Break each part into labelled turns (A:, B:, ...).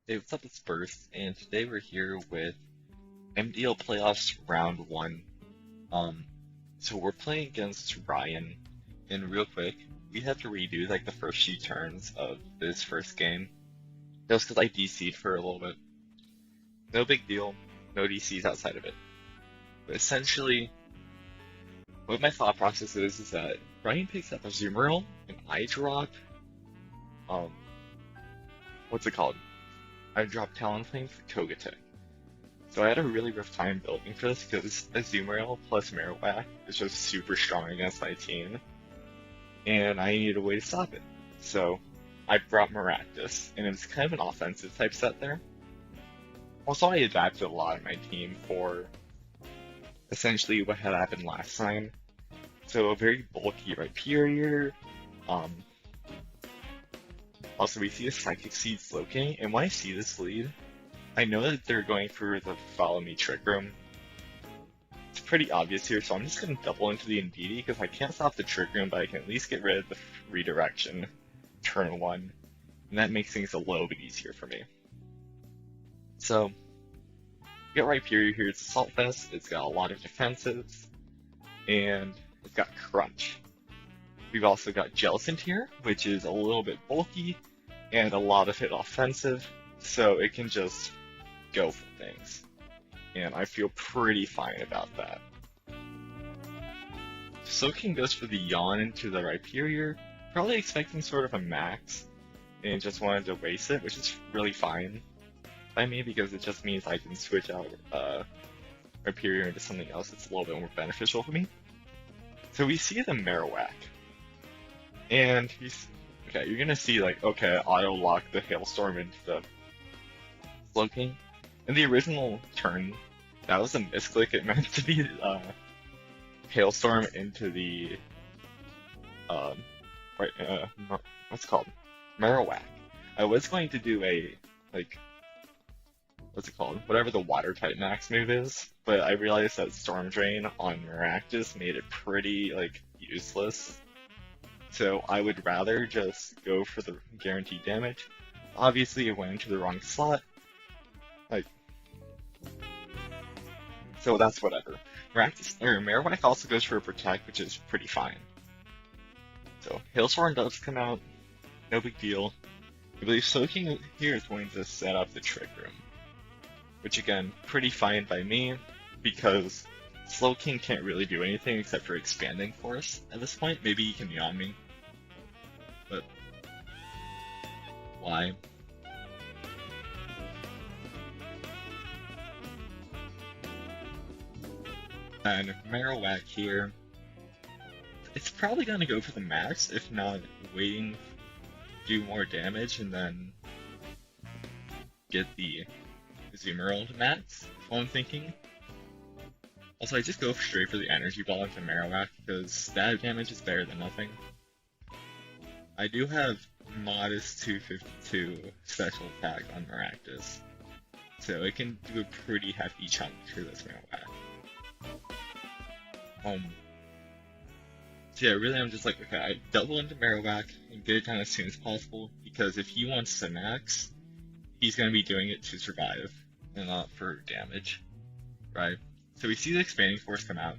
A: Hey, what's up? It's Burst, and today we're here with MDL Playoffs Round 1. Um, so we're playing against Ryan, and real quick, we had to redo like the first few turns of this first game, just because I DC'd for a little bit. No big deal, no DCs outside of it. But essentially, what my thought process is that Ryan picks up a Zoomerl, and I drop, um, what's it called? I drop Talonflame for Togetic. So I had a really rough time building for this because Azumarill plus Marowak is just super strong against my team, and I needed a way to stop it. So I brought Maractus, and it's kind of an offensive type set there. Also, I adapted a lot of my team for essentially what had happened last time. So a very bulky Rhyperior. Um, Also, we see a Psychic Seed Slowking, and when I see this lead, I know that they're going for the Follow Me Trick Room. It's pretty obvious here, so I'm just going to double into the Indeedee because I can't stop the Trick Room, but I can at least get rid of the redirection turn 1, and that makes things a little bit easier for me. So, we got Rhyperior here, it's Assault Vest, it's got a lot of defenses, and it's got Crunch. We've also got Jellicent here, which is a little bit bulky, and a lot of it offensive, so it can just go for things. And I feel pretty fine about that. Soaking goes for the Yawn into the Rhyperior, probably expecting sort of a max, and just wanted to waste it, which is really fine by me because it just means I can switch out Rhyperior into something else that's a little bit more beneficial for me. So we see the Marowak. And you're gonna see like, okay, auto lock the Hailstorm into the Slowking. In the original turn, that was a misclick. It meant to be Hailstorm into the what's it called? Marowak. I was going to do a what's it called? Whatever the water type max move is, but I realized that Storm Drain on Maractus made it pretty useless. So I would rather just go for the guaranteed damage. Obviously, it went into the wrong slot. So that's whatever. Marowak also goes for a Protect, which is pretty fine. So Hailstorm does come out, no big deal. I believe Soaking here is going to set up the Trick Room, which again, pretty fine by me, because Slowking can't really do anything except for Expanding Force at this point. Maybe he can Yawn me, but why? And Marowak here, it's probably going to go for the max, if not waiting to do more damage and then get the Zoomerl to max, is what I'm thinking. Also, I just go straight for the Energy Ball into Marowak because that damage is better than nothing. I do have modest 252 special attack on Maractus, so it can do a pretty hefty chunk to this Marowak. So yeah, really I'm just like, okay, I double into Marowak and get it done as soon as possible, because if he wants to max, he's going to be doing it to survive, and not for damage, right? So we see the Expanding Force come out,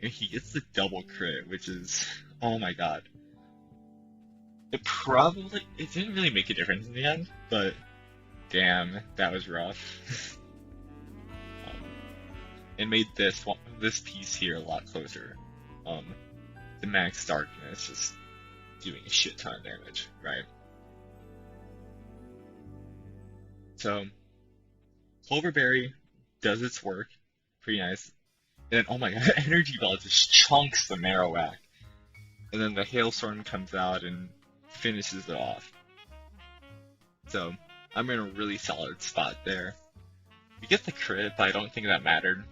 A: and he gets the double crit, which is, oh my god. It didn't really make a difference in the end, but damn, that was rough. It made this piece here a lot closer. The max darkness just doing a shit ton of damage, right? So Cloverberry does its work, pretty nice. And then, oh my god, Energy Ball just chunks the Marowak. And then the Hailstorm comes out and finishes it off. So I'm in a really solid spot there. We get the crit, but I don't think that mattered.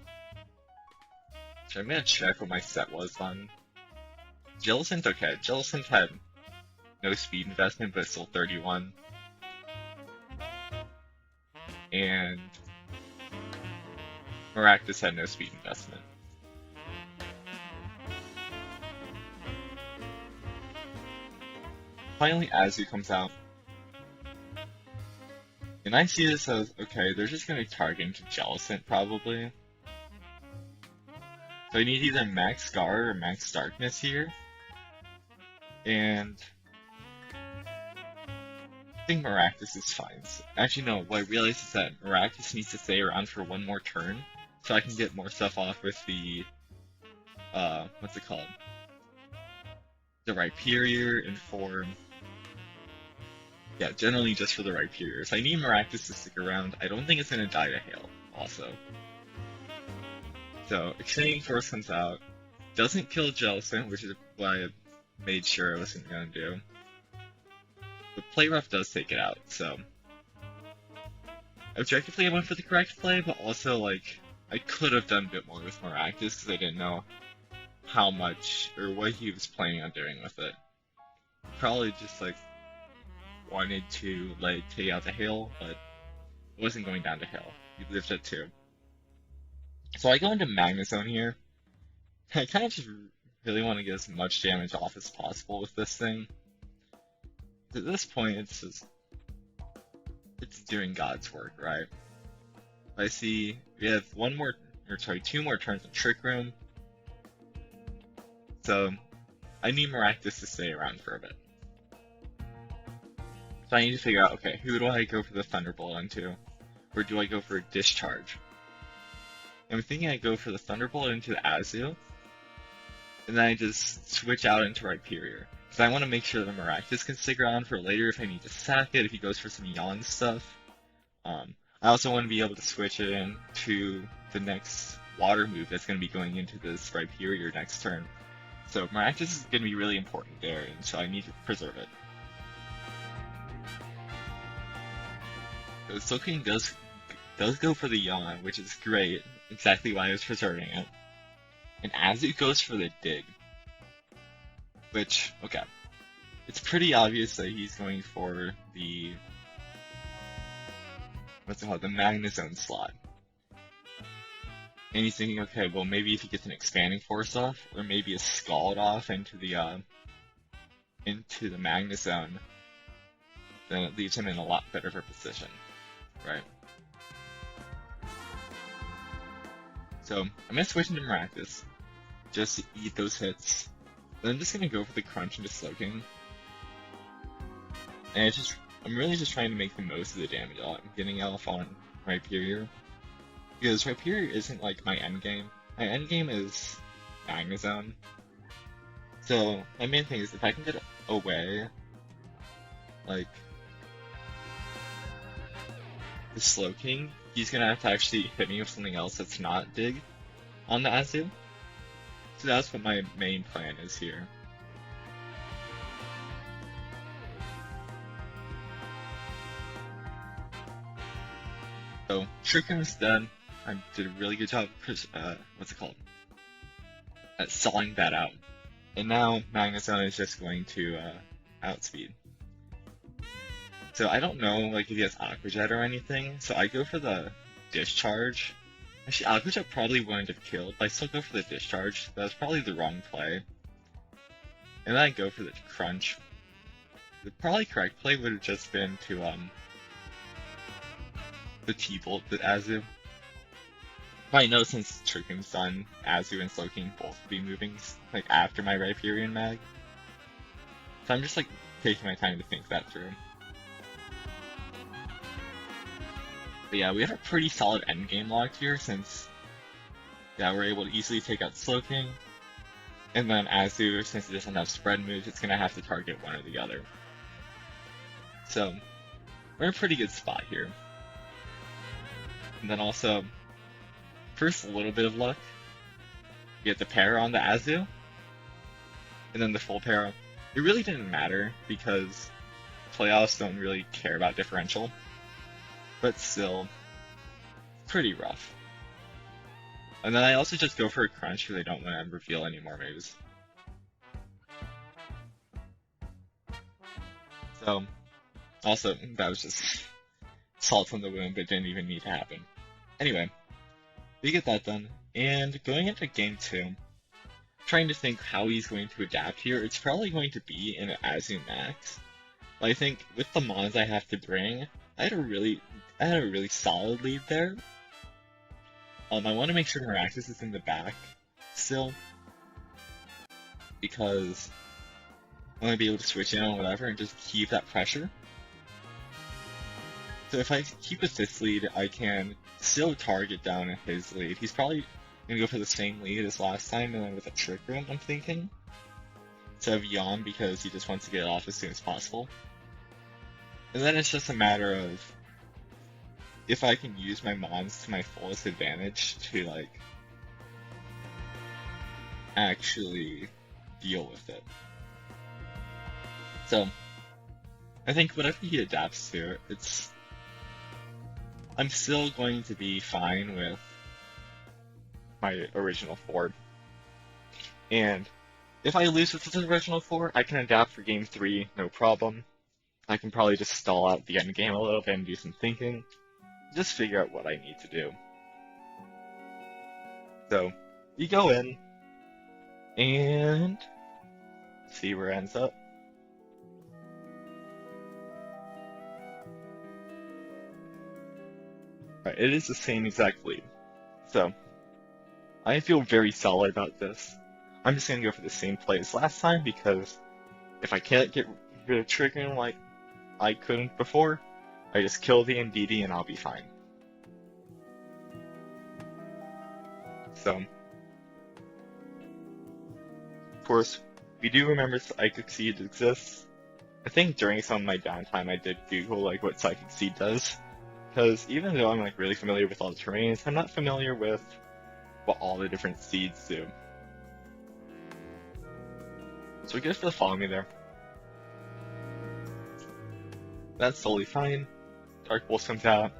A: So I'm gonna check what my set was on. Jellicent, okay, Jellicent had no speed investment, but still 31. And Maractus had no speed investment. Finally, Azu comes out. And I see this as, okay, they're just going to target into Jellicent probably. So I need either Max Scar or Max Darkness here. And I think Maractus is fine. Actually, no, what I realized is that Maractus needs to stay around for one more turn, so I can get more stuff off with the, what's it called? The Rhyperior and for, yeah, generally just for the Rhyperior. So I need Maractus to stick around. I don't think it's going to die to Hail, also. So, Extending Force comes out, doesn't kill Jellicent, which is what I made sure I wasn't going to do. The play rough does take it out, so objectively I went for the correct play, but also, like, I could have done a bit more with Maractus because I didn't know how much or what he was planning on doing with it. Probably just, like, wanted to, like, take out the Hail, but it wasn't going down to Hail. He lived at 2. So I go into Magnezone here. I kind of just really want to get as much damage off as possible with this thing. At this point, it's doing God's work, right? I see we have 2 more turns in Trick Room. So I need Maractus to stay around for a bit. So I need to figure out, okay, who do I go for the Thunderbolt into? Or do I go for a Discharge? I'm thinking I go for the Thunderbolt into the Azu, and then I just switch out into Rhyperior. Because I want to make sure that Maractus can stick around for later if I need to sack it, if he goes for some Yawn stuff. I also want to be able to switch it into the next water move that's going to be going into this Rhyperior next turn. So Maractus is going to be really important there, and so I need to preserve it. So Soaking does go for the Yawn, which is great, exactly why I was preserving it. And Azu goes for the Dig. Which, okay, it's pretty obvious that he's going for the, what's it called, the Magnezone slot. And he's thinking, okay, well maybe if he gets an Expanding Force off, or maybe a Scald off into the Magnezone, then it leaves him in a lot better of a position, right? So, I'm going to switch into Maractus, just to eat those hits. Then I'm just going to go for the Crunch into Slowking. And I'm really just trying to make the most of the damage I'm getting off on Rhyperior. Because Rhyperior isn't like my endgame. My endgame is Magnezone. So, my main thing is if I can get away, like, the Slowking, he's gonna have to actually hit me with something else that's not Dig on the Azu. So that's what my main plan is here. So, Trick Room is done. I did a really good job, at stalling that out. And now Magnezone is just going to outspeed. So I don't know like if he has Aqua Jet or anything, so I go for the Discharge. Actually, Aqua Jet probably wouldn't have killed, but I still go for the Discharge. That's probably the wrong play. And then I go for the Crunch. The probably correct play would have just been to the T-Bolt the Azu. But I know since Trick Room's done, Azu and Slowking both will be moving like after my Rhyperior Mag. So I'm just like taking my time to think that through. But yeah, we have a pretty solid endgame locked here since, yeah, we're able to easily take out Slowking. And then Azu, since it doesn't have spread moves, it's going to have to target one or the other. So, we're in a pretty good spot here. And then also, first a little bit of luck. You get the para on the Azu. And then the full para. It really didn't matter because playoffs don't really care about differential. But still, pretty rough. And then I also just go for a Crunch because I don't want to reveal any more moves. So, also, that was just salt on the wound, but didn't even need to happen. Anyway, we get that done, and going into game 2, trying to think how he's going to adapt here, it's probably going to be in an Azu Max. But I think with the mons I have to bring, I had a really solid lead there. I want to make sure Miraculous is in the back still, because I want to be able to switch in on whatever and just keep that pressure. So if I keep with this lead, I can still target down his lead. He's probably gonna go for the same lead as last time, and then with a Trick Room, I'm thinking, instead of Yawn, because he just wants to get it off as soon as possible. And then it's just a matter of if I can use my mons to my fullest advantage to, like, actually deal with it. So, I think whatever he adapts to, I'm still going to be fine with my original 4. And if I lose with the original 4, I can adapt for game 3, no problem. I can probably just stall out the end game a little bit and do some thinking. Just figure out what I need to do. So, you go in, and see where it ends up. Right, it is the same exact lead. So, I feel very solid about this. I'm just gonna go for the same play as last time, because if I can't get rid of triggering like I couldn't before, I just kill the MDD and I'll be fine. So, of course, we do remember Psychic Seed exists. I think during some of my downtime I did Google like what Psychic Seed does, because even though I'm like really familiar with all the terrains, I'm not familiar with what all the different seeds do. So I guess they'll follow me there. That's totally fine. Dark Pulse comes out.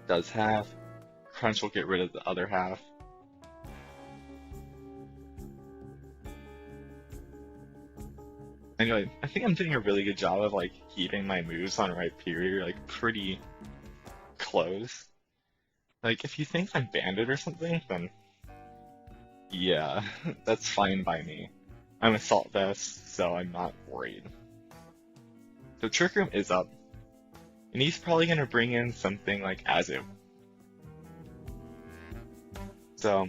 A: Does half. Crunch will get rid of the other half. Anyway, I think I'm doing a really good job of like keeping my moves on right period like pretty close. Like if you think I'm Bandit or something, then yeah, that's fine by me. I'm Assault Vest, so I'm not worried. So Trick Room is up, and he's probably gonna bring in something like Azu. So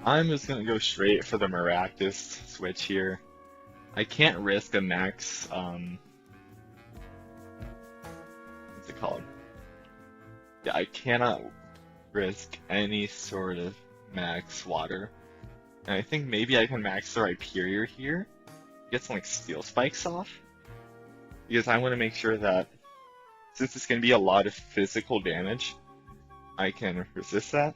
A: I'm just gonna go straight for the Miraculous switch here. I can't risk a max, what's it called? Yeah, I cannot risk any sort of max water. And I think maybe I can max the Rhyperior here, get some like Steel Spikes off, because I want to make sure that since it's going to be a lot of physical damage, I can resist that.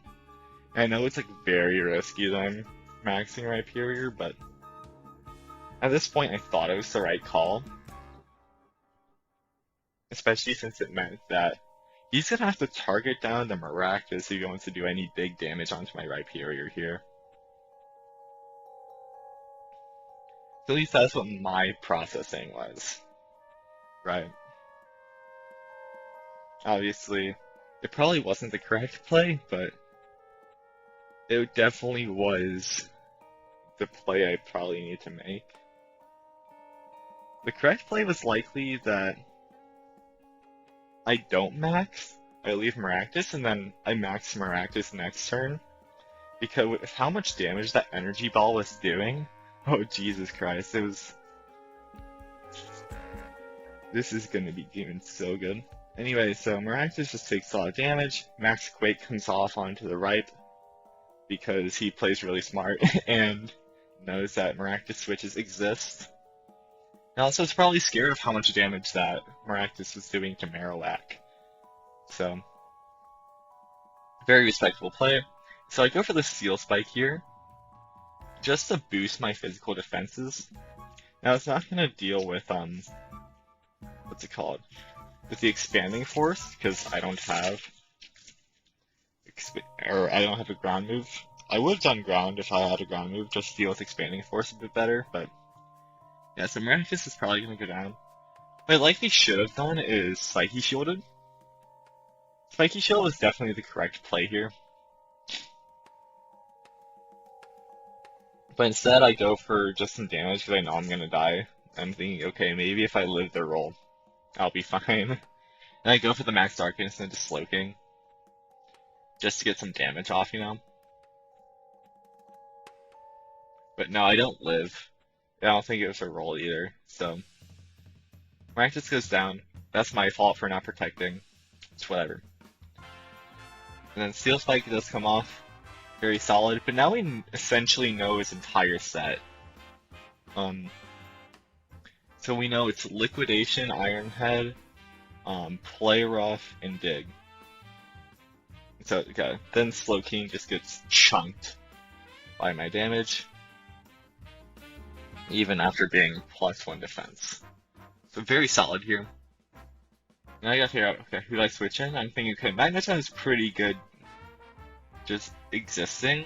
A: And I know it's like very risky that I'm maxing Rhyperior, but at this point I thought it was the right call. Especially since it meant that he's going to have to target down the Miraculous if he wants to do any big damage onto my Rhyperior here. So at least that's what my processing was. Right. Obviously, it probably wasn't the correct play, but it definitely was the play I probably need to make. The correct play was likely that I don't max, I leave Miraculous, and then I max Miraculous next turn. Because with how much damage that Energy Ball was doing, oh Jesus Christ, this is gonna be doing so good. Anyway, so Miraculous just takes a lot of damage, Max Quake comes off onto the right, because he plays really smart, and knows that Miraculous switches exist. And also is probably scared of how much damage that Miraculous was doing to Marowak. So, very respectable play. So I go for the Steel Spike here, just to boost my physical defenses. Now it's not going to deal with, what's it called? With the Expanding Force, because I don't have, I don't have a ground move. I would have done ground if I had a ground move, just to deal with Expanding Force a bit better, but yeah, so Miraculous is probably going to go down. What I likely should have done is Psyche Shielded. Psyche Shield was definitely the correct play here. But instead I go for just some damage because I know I'm going to die I'm thinking, okay, maybe if I live the roll, I'll be fine. And I go for the max darkness into Slowking, just to get some damage off, you know? But no, I don't live. I don't think it was a roll either, so... Rank just goes down. That's my fault for not protecting. It's whatever. And then Steel Spike does come off. Very solid, but now we essentially know his entire set. So we know it's Liquidation, Iron Head, Play Rough, and Dig. So, okay, then Slowking just gets chunked by my damage, even after being +1 defense. So very solid here. Now I gotta figure out, okay, who do I switch in? I'm thinking, okay, Magneton is pretty good just existing,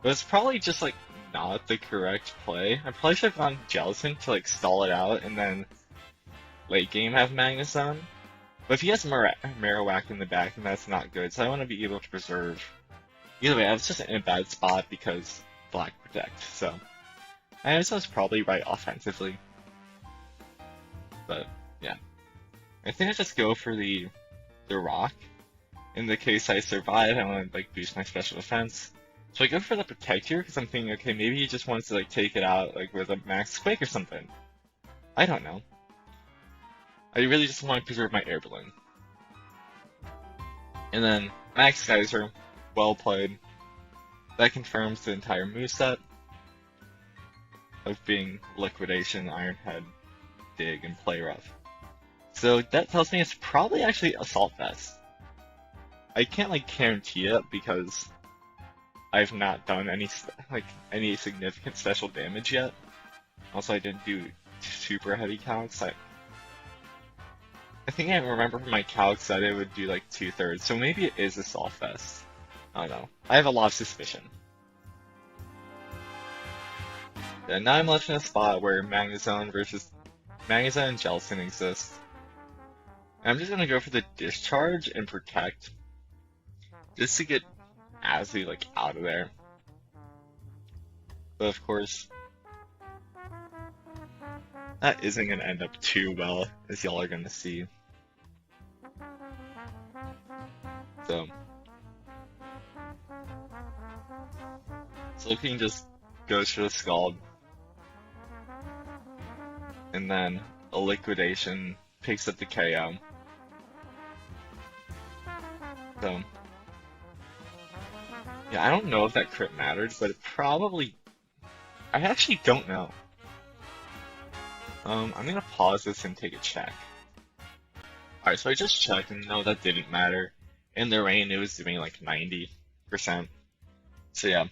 A: but it's probably just, like, not the correct play. I probably should have gone Jellicent to, like, stall it out and then late game have Magneton. But if he has Marowak in the back, then that's not good, so I want to be able to preserve. Either way, I was just in a bad spot because Black Protect, so I was probably right offensively. But, yeah. I think I just go for the Rock. In the case I survive, I want to, like, boost my special defense. So I go for the Protect here, because I'm thinking, okay, maybe he just wants to, like, take it out, like, with a Max Quake or something. I don't know. I really just want to preserve my Air Balloon. And then, Max Geyser, well played. That confirms the entire moveset of being Liquidation, Iron Head, Dig, and Play Rough. So that tells me it's probably actually Assault Vest. I can't, like, guarantee it because I've not done any significant special damage yet. Also, I didn't do super heavy calcs. I think I remember from my calcs that it would do like 2/3, so maybe it is Assault Vest. I don't know. I have a lot of suspicion. And now I'm left in a spot where Magnezone and Jellicent exist. And I'm just gonna go for the Discharge and Protect, just to get Azu, like, out of there. But of course, that isn't gonna end up too well, as y'all are gonna see. So Slowking just goes for the Scald, and then a Liquidation picks up the KO. So yeah, I don't know if that crit mattered, but it probably... I actually don't know. I'm gonna pause this and take a check. Alright, so I just checked and no, that didn't matter. In the rain, it was doing like 90%. So yeah.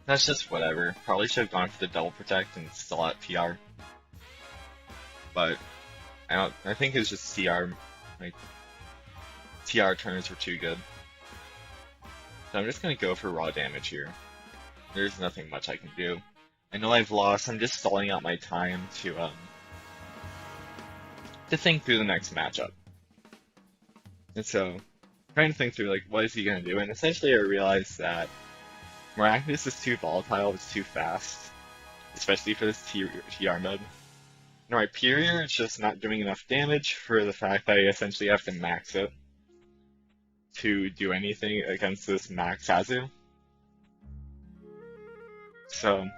A: That's just whatever. Probably should have gone for the Double Protect and still at PR. But I think it's just TR. Like, TR turns were too good. So I'm just gonna go for raw damage here. There's nothing much I can do. I know I've lost. I'm just stalling out my time to think through the next matchup. And so, trying to think through, like, what is he gonna do? And essentially I realized that Maractus is too volatile, it's too fast. Especially for this TR mode. And Rhyperior is just not doing enough damage for the fact that I essentially have to max it to do anything against this max Azu. So,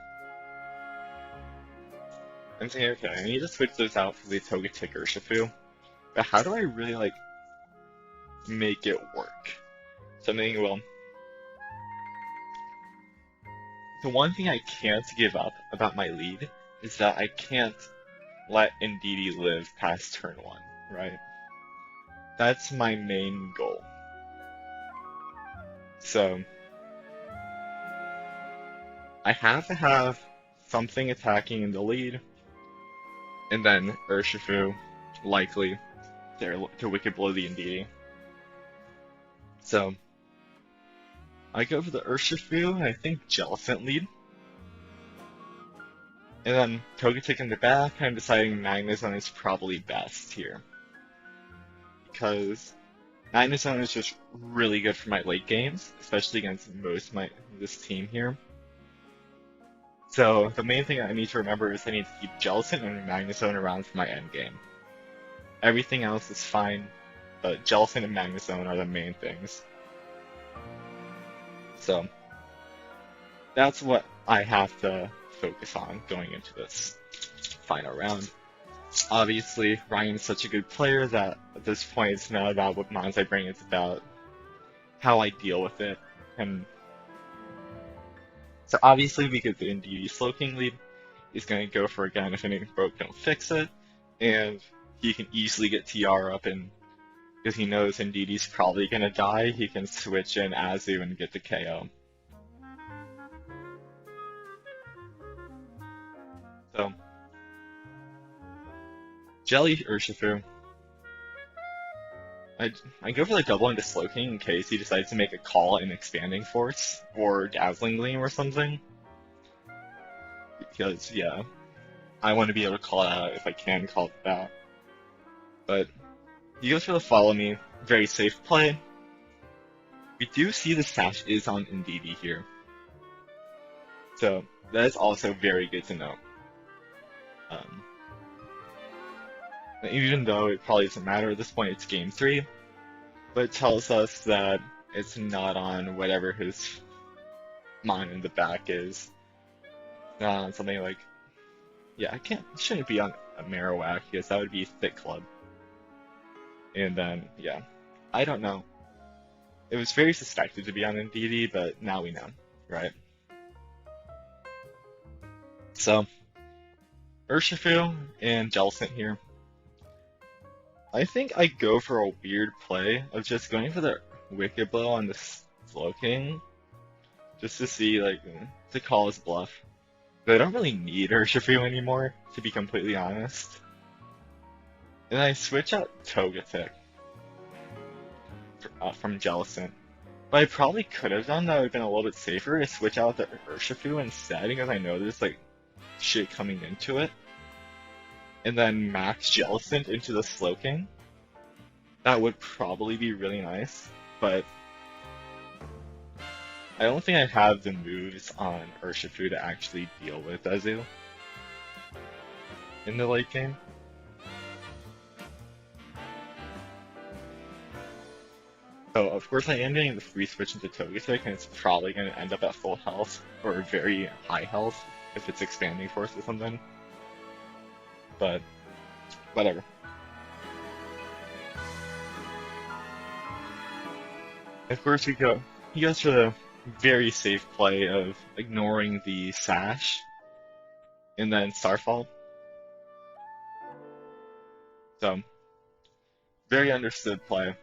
A: I'm thinking, okay, I need to switch those out for the Togetic Urshifu. But how do I really, like, make it work? So I'm thinking, well, the one thing I can't give up about my lead is that I can't let Indeedee live past turn 1, right? That's my main goal. So, I have to have something attacking in the lead, and then Urshifu, likely, to Wicked Blow the Indeedee. So, I go for the Urshifu, and I think Jellicent lead. And then Togetic in the back, I'm deciding Magnezone is probably best here. Because Magnezone is just really good for my late games, especially against this team here. So the main thing I need to remember is I need to keep Jellicent and Magnezone around for my endgame. Everything else is fine, but Jellicent and Magnezone are the main things. So that's what I have to focus on going into this final round. Obviously, Ryan's such a good player that at this point it's not about what mons I bring, it's about how I deal with it. And so obviously because the Indeedee Slowking lead, he's going to go for again if anything broke, don't fix it. And he can easily get TR up, and because he knows Indeedee's probably going to die, he can switch in Azu and get the KO. So, Jelly Urshifu. I go for the double into Slowking in case he decides to make a call in Expanding Force or Dazzling Gleam or something. Because, yeah, I want to be able to call it out if I can call it out. But he goes for the Follow Me, very safe play. We do see the Sash is on Indeedee here. So that is also very good to know. Even though it probably doesn't matter at this point, it's game 3, but it tells us that it's not on whatever his mon in the back is. Not on something like, yeah, it shouldn't be on a Marowak because that would be Thick Club. And then, yeah, I don't know. It was very suspected to be on Indeedee, but now we know, right? So, Urshifu and Jellicent here. I think I go for a weird play of just going for the Wicked Blow on the Slowking, just to see, like, to call his bluff. But I don't really need Urshifu anymore, to be completely honest. And I switch out Togetic from Jellicent. But I probably could have done that would have been a little bit safer to switch out the Urshifu instead, because I know there's, like, shit coming into it. And then max Jellicent into the Slowking. That would probably be really nice, but I don't think I have the moves on Urshifu to actually deal with Azu in the late game. So of course I am getting the free switch into Togetic, and it's probably going to end up at full health, or very high health, if it's Expanding Force or something. But whatever. Of course, he goes for the very safe play of ignoring the Sash, and then Starfall. So, very understood play.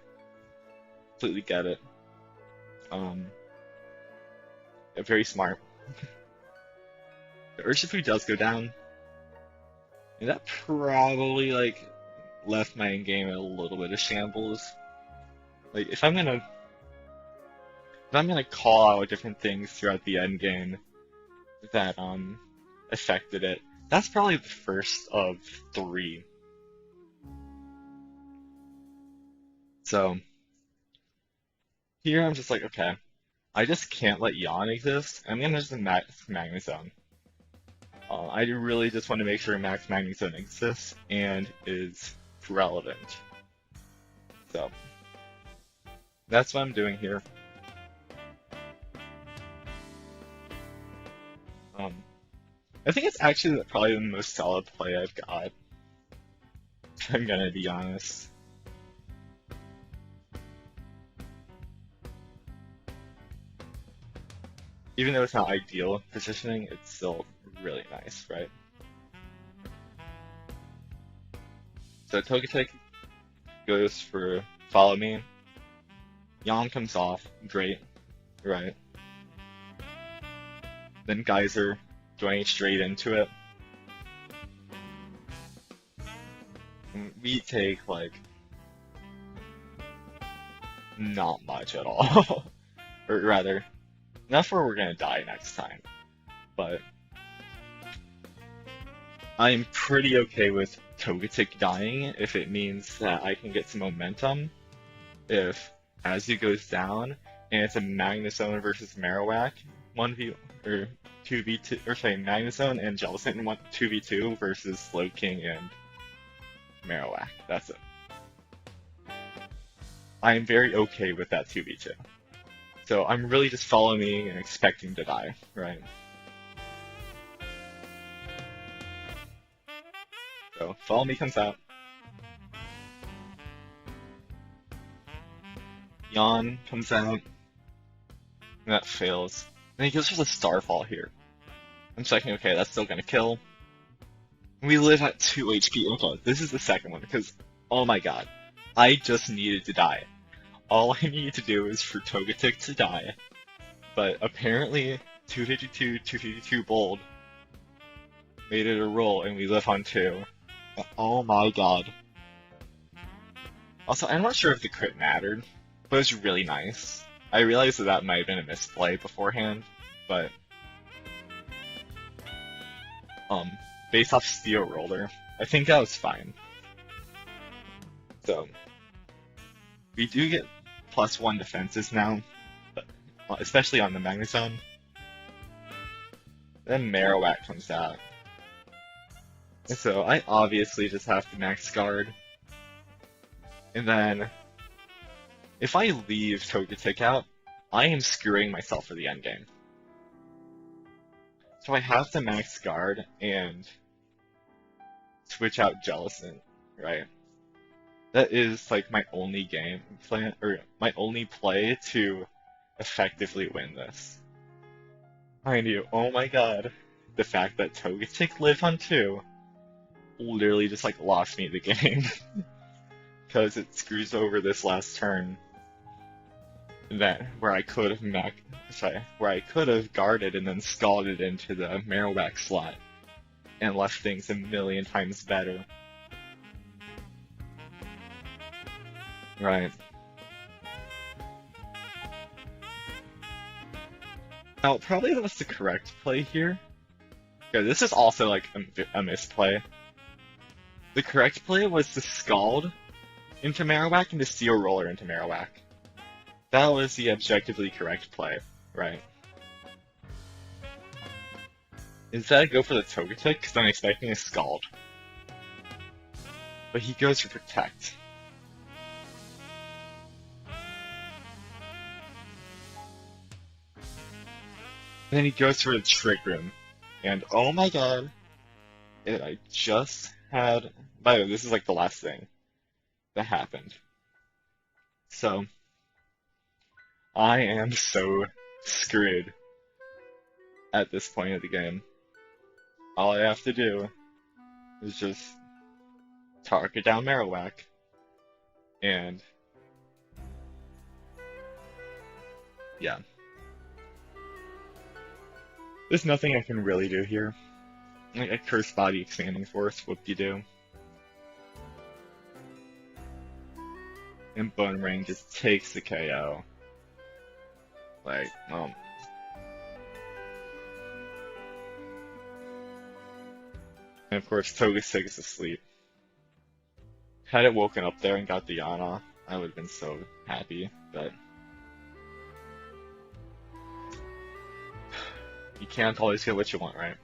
A: Completely get it. Very smart. The Urshifu does go down. And that probably, like, left my game in a little bit of shambles. Like, if I'm gonna call out different things throughout the end game that, affected it, that's probably the first of 3. So, here I'm just like, okay, I just can't let Yawn exist. I'm gonna just max Magnezone. I really just want to make sure Max Magnezone exists and is relevant. So, that's what I'm doing here. I think it's actually probably the most solid play I've got. I'm gonna be honest. Even though it's not ideal positioning, it's still really nice, right? So Togetic goes for Follow Me. Yawn comes off, great, right? Then Geyser going straight into it. And we take, like, not much at all. Or rather, enough where we're gonna die next time. But I'm pretty okay with Togetic dying if it means that I can get some momentum. If Azu goes down and it's a Magnezone versus Marowak 1v or 2v2, or sorry, Magnezone and Jellicent went 2v2 versus Slowking and Marowak. That's it. I am very okay with that 2v2. So I'm really just following and expecting to die, right? So Follow Me comes out. Yawn comes out. And that fails. And he goes for the Starfall here. I'm checking, okay, that's still gonna kill. We live at 2 HP. Okay, this is the second one, because, oh my god. I just needed to die. All I need to do is for Togetic to die. But apparently, 252, 252 Bold made it a roll, and we live on 2. Oh my god. Also, I'm not sure if the crit mattered, but it was really nice. I realized that that might have been a misplay beforehand, but based off Steel Roller, I think that was fine. So, we do get +1 defenses now, especially on the Magnezone. Then Marowak comes out. So I obviously just have to max guard. And then, if I leave Togetic out, I am screwing myself for the endgame. So I have to max guard and switch out Jellicent, right? That is like my only game plan, or my only play to effectively win this. Mind you, oh my god, the fact that Togetic lived on 2 literally just like lost me the game. Because it screws over this last turn where I could have guarded and then scalded into the Marowak slot and left things a million times better. Right. Now, probably that was the correct play here. Yeah, this is also like a misplay. The correct play was to Scald into Marowak and to Steel Roller into Marowak. That was the objectively correct play, right? Instead, I go for the Togetic because I'm expecting a Scald. But he goes for Protect. And then he goes for the Trick Room. And oh my god, I just had... By the way, this is like the last thing that happened. So, I am so screwed at this point of the game. All I have to do is just target down Marowak, and yeah. There's nothing I can really do here. Like a Curse Body Expanding Force, whoop-de-doo. And Bone Ring just takes the KO. Like, and of course, Togetic is asleep. Had it woken up there and got the yawn off, I would have been so happy, but... You can't always get what you want, right?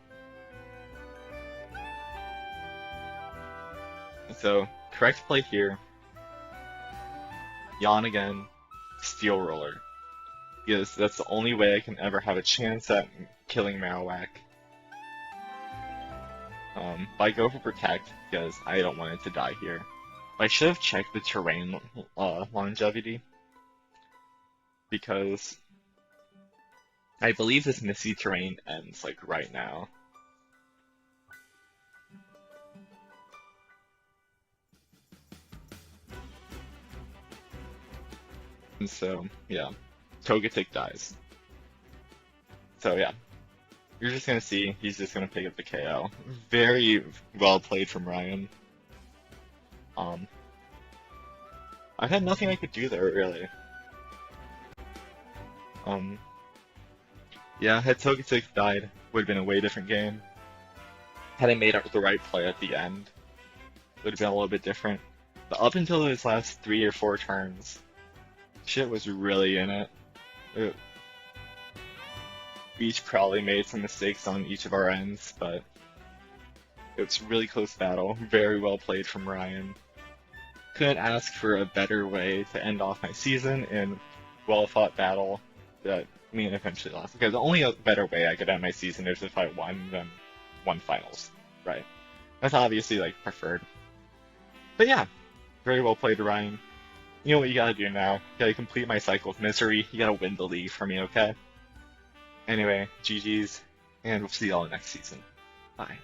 A: So, correct play here. Yawn again. Steel Roller. Because that's the only way I can ever have a chance at killing Marowak. But I go for Protect, because I don't want it to die here. I should have checked the terrain longevity. Because I believe this Misty terrain ends, like, right now. And so, yeah. Togetic dies. So, yeah. You're just gonna see, he's just gonna pick up the KO. Very well played from Ryan. I had nothing I could do there, really. Yeah, had Togetic died, would have been a way different game. Had I made up the right play at the end, would have been a little bit different. But up until his last 3 or 4 turns, shit was really in it. We each probably made some mistakes on each of our ends, but it was a really close battle. Very well played from Ryan. Couldn't ask for a better way to end off my season in well-fought battle that eventually lost. Because the only better way I could end my season is if I won finals, right? That's obviously like preferred. But yeah, very well played, Ryan. You know what you gotta do now? You gotta complete my cycle of misery. You gotta win the league for me, okay? Anyway, GG's, and we'll see y'all next season. Bye.